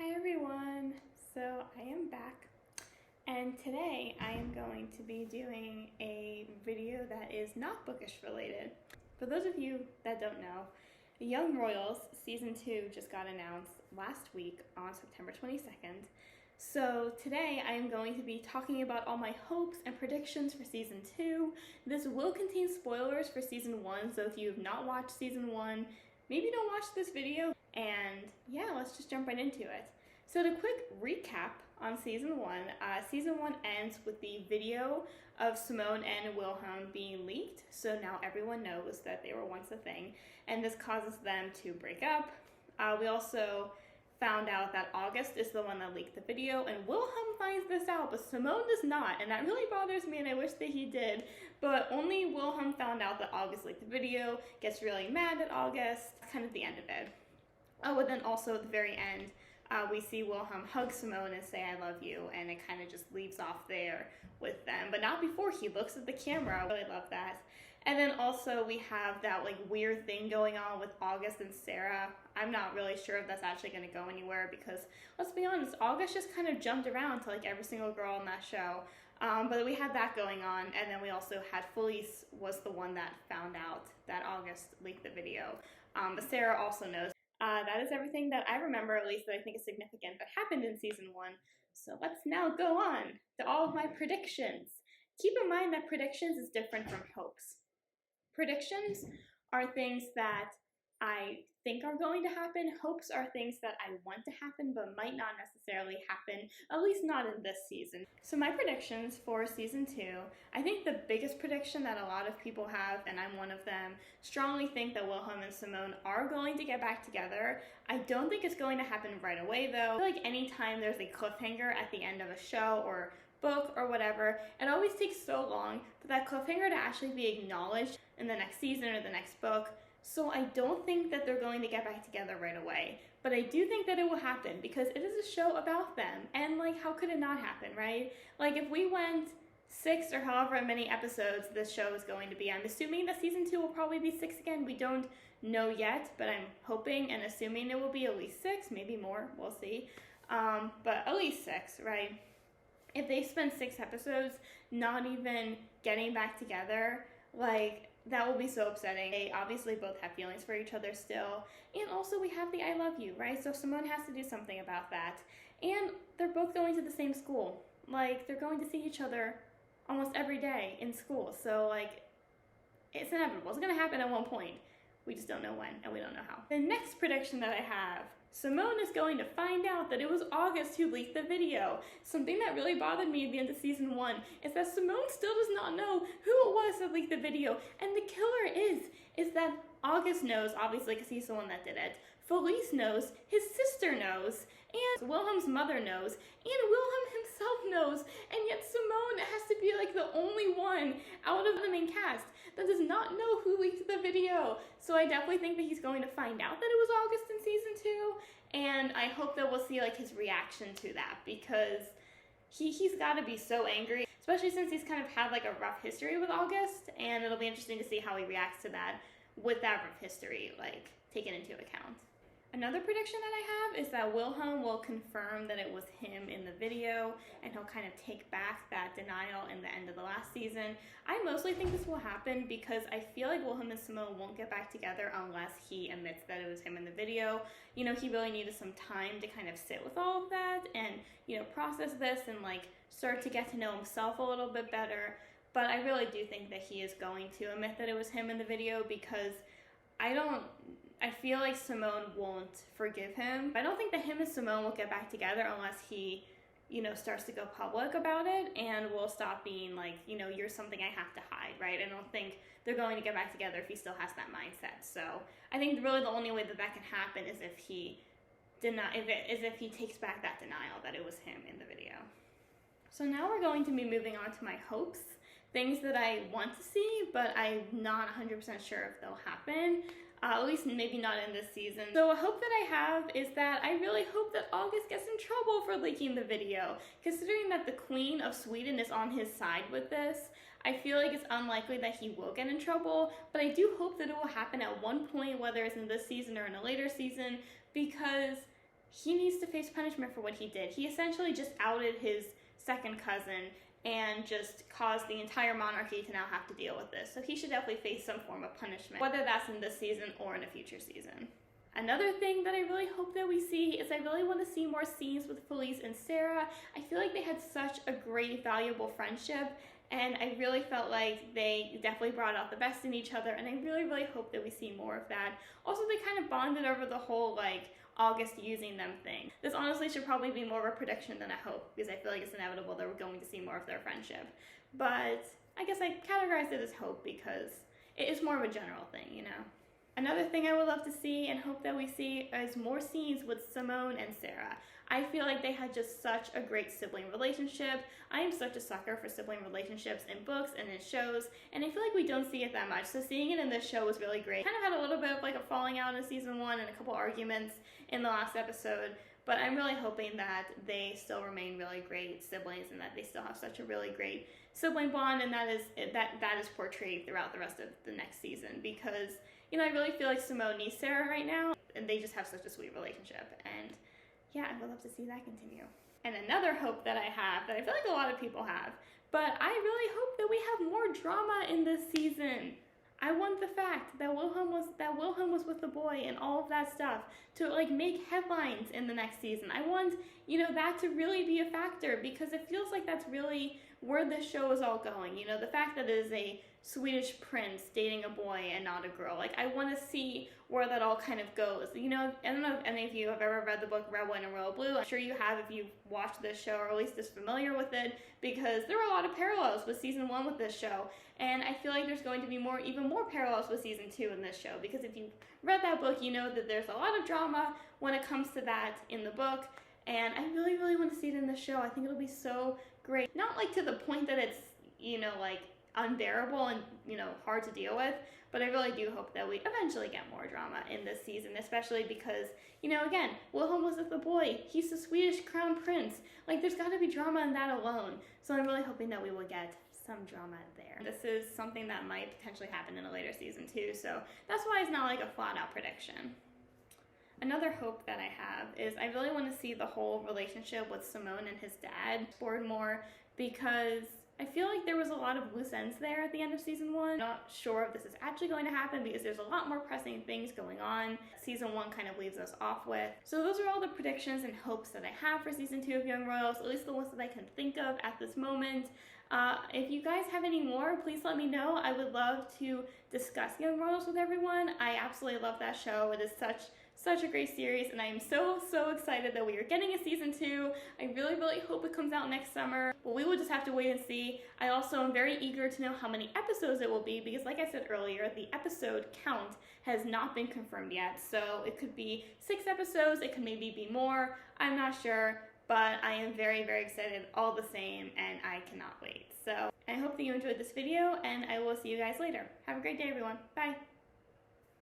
Hi everyone! So I am back, and today I am going to be doing a video that is not bookish related. For those of you that don't know, Young Royals Season 2 just got announced last week on September 22nd. So today I am going to be talking about all my hopes and predictions for Season 2. This will contain spoilers for Season 1, so if you have not watched Season 1, maybe don't watch this video. And yeah, let's just jump right into it. So to quick recap on Season 1, Season 1 ends with the video of Simone and Wilhelm being leaked, so now everyone knows that they were once a thing, and this causes them to break up. We also found out that August is the one that leaked the video, and Wilhelm finds this out, but Simone does not, and that really bothers me, and I wish that he did, but only Wilhelm found out that August leaked the video, gets really mad at August. That's kind of the end of it. Oh, and then also at the very end, we see Wilhelm hug Simone and say, "I love you," and it kind of just leaves off there with them, but not before he looks at the camera. I really love that. And then also we have that like weird thing going on with August and Sarah. I'm not really sure if that's actually going to go anywhere because, let's be honest, August just kind of jumped around to like every single girl on that show. But we had that going on, and then we also had Felice was the one that found out that August leaked the video. But Sarah also knows. That is everything that I remember, at least that I think is significant, that happened in Season 1. So let's now go on to all of my predictions. Keep in mind that predictions is different from hopes. Predictions are things that I think are going to happen. Hopes are things that I want to happen but might not necessarily happen, at least not in this season. So my predictions for Season 2, I think the biggest prediction that a lot of people have, and I'm one of them, strongly think that Wilhelm and Simone are going to get back together. I don't think it's going to happen right away though. I feel like anytime there's a cliffhanger at the end of a show or book or whatever, it always takes so long for that cliffhanger to actually be acknowledged in the next season or the next book. So I don't think that they're going to get back together right away, but I do think that it will happen because it is a show about them, and like, how could it not happen, right? Like, if we went 6 or however many episodes this show is going to be, I'm assuming that Season 2 will probably be 6 again. We don't know yet, but I'm hoping and assuming it will be at least 6, maybe more, we'll see. But at least 6, right? If they spend 6 episodes not even getting back together, like, that will be so upsetting. They obviously both have feelings for each other still. And also we have the "I love you," right? So Simone has to do something about that. And they're both going to the same school. Like, they're going to see each other almost every day in school. So like, it's inevitable. It's gonna happen at one point. We just don't know when, and we don't know how. The next prediction that I have, Simone is going to find out that it was August who leaked the video. Something that really bothered me at the end of Season 1 is that Simone still does not know who it was that leaked the video. And the killer is that August knows, obviously, because he's the one that did it. Felice knows, his sister knows, and Wilhelm's mother knows, and Wilhelm himself knows, and yet Simone has to be like the only one out of the main cast that does not know who leaked the video. So I definitely think that he's going to find out that it was August in Season 2, and I hope that we'll see like his reaction to that, because he's got to be so angry, especially since he's kind of had like a rough history with August, and it'll be interesting to see how he reacts to that with that rough history like taken into account. Another prediction that I have is that Wilhelm will confirm that it was him in the video, and he'll kind of take back that denial in the end of the last season. I mostly think this will happen because I feel like Wilhelm and Simone won't get back together unless he admits that it was him in the video. You know, he really needed some time to kind of sit with all of that and, you know, process this and like start to get to know himself a little bit better. But I really do think that he is going to admit that it was him in the video, because I feel like Simone won't forgive him. I don't think that him and Simone will get back together unless he, you know, starts to go public about it and will stop being like, you know, you're something I have to hide, right? I don't think they're going to get back together if he still has that mindset. So I think really the only way that that can happen is if he takes back that denial that it was him in the video. So now we're going to be moving on to my hopes, things that I want to see, but I'm not 100% sure if they'll happen. At least maybe not in this season. So a hope that I have is that I really hope that August gets in trouble for leaking the video. Considering that the Queen of Sweden is on his side with this, I feel like it's unlikely that he will get in trouble, but I do hope that it will happen at one point, whether it's in this season or in a later season, because he needs to face punishment for what he did. He essentially just outed his second cousin and just caused the entire monarchy to now have to deal with this. So he should definitely face some form of punishment, whether that's in this season or in a future season. Another thing that I really hope that we see is I really want to see more scenes with Felice and Sarah. I feel like they had such a great, valuable friendship, and I really felt like they definitely brought out the best in each other, and I really, really hope that we see more of that. Also, they kind of bonded over the whole, like, August using them thing. This honestly should probably be more of a prediction than a hope, because I feel like it's inevitable that we're going to see more of their friendship. But I guess I categorized it as hope because it is more of a general thing, you know? Another thing I would love to see and hope that we see is more scenes with Simone and Sarah. I feel like they had just such a great sibling relationship. I am such a sucker for sibling relationships in books and in shows, and I feel like we don't see it that much, so seeing it in this show was really great. Kind of had a little bit of like a falling out in season 1 and a couple arguments in the last episode, but I'm really hoping that they still remain really great siblings and that they still have such a really great sibling bond, and that is portrayed throughout the rest of the next season, because, you know, I really feel like Simone needs Sarah right now, and they just have such a sweet relationship, and yeah, I would love to see that continue. And another hope that I have, that I feel like a lot of people have, but I really hope that we have more drama in this season. I want the fact that Wilhelm was with the boy and all of that stuff to like make headlines in the next season. I want, you know, that to really be a factor, because it feels like that's really where this show is all going. You know, the fact that it is a Swedish prince dating a boy and not a girl. Like, I want to see where that all kind of goes. You know, I don't know if any of you have ever read the book Red, White, and Royal Blue. I'm sure you have if you've watched this show, or at least is familiar with it, because there were a lot of parallels with season 1 with this show. And I feel like there's going to be even more parallels with season 2 in this show, because if you read that book, you know that there's a lot of drama when it comes to that in the book. And I really, really want to see it in the show. I think it'll be so great. Not like to the point that it's, you know, like unbearable and, you know, hard to deal with, but I really do hope that we eventually get more drama in this season, especially because, you know, again, Wilhelm was with the boy. He's the Swedish crown prince. Like, there's got to be drama in that alone. So I'm really hoping that we will get some drama there. This is something that might potentially happen in a later season too, so that's why it's not like a flat-out prediction. Another hope that I have is I really want to see the whole relationship with Simone and his dad explored more, because I feel like there was a lot of loose ends there at the end of season 1. Not sure if this is actually going to happen, because there's a lot more pressing things going on. Season 1 kind of leaves us off with. So those are all the predictions and hopes that I have for season 2 of Young Royals, at least the ones that I can think of at this moment. If you guys have any more, please let me know. I would love to discuss Young Royals with everyone. I absolutely love that show. It is such a great series, and I am so excited that we are getting a season 2. I really, really hope it comes out next summer, but we will just have to wait and see. I also am very eager to know how many episodes it will be, because like I said earlier, the episode count has not been confirmed yet, so it could be 6 episodes, it could maybe be more, I'm not sure, but I am very, very excited all the same, and I cannot wait. So I hope that you enjoyed this video, and I will see you guys later. Have a great day, everyone. Bye!